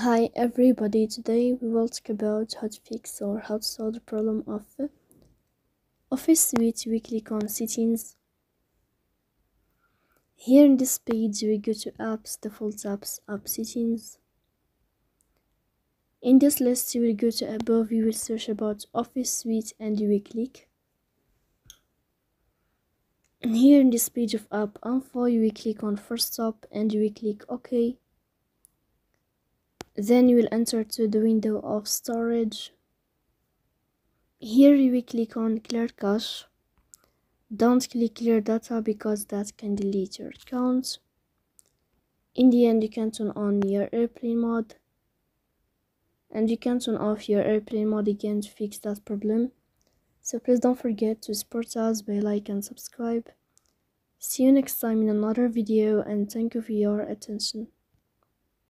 Hi everybody, today we will talk about how to fix or how to solve the problem of OfficeSuite. We click on settings. Here in this page we go to apps, default apps, app settings. In this list you will go to above, you will search about OfficeSuite and you will click. And here in this page of app info you will click on first stop and you will click OK. Then you will enter to the window of storage. Here you will click on clear cache. Don't click clear data because that can delete your account. In the end, you can turn on your airplane mode and you can turn off your airplane mode again to fix that problem. So please don't forget to support us by like and subscribe. See you next time in another video and thank you for your attention.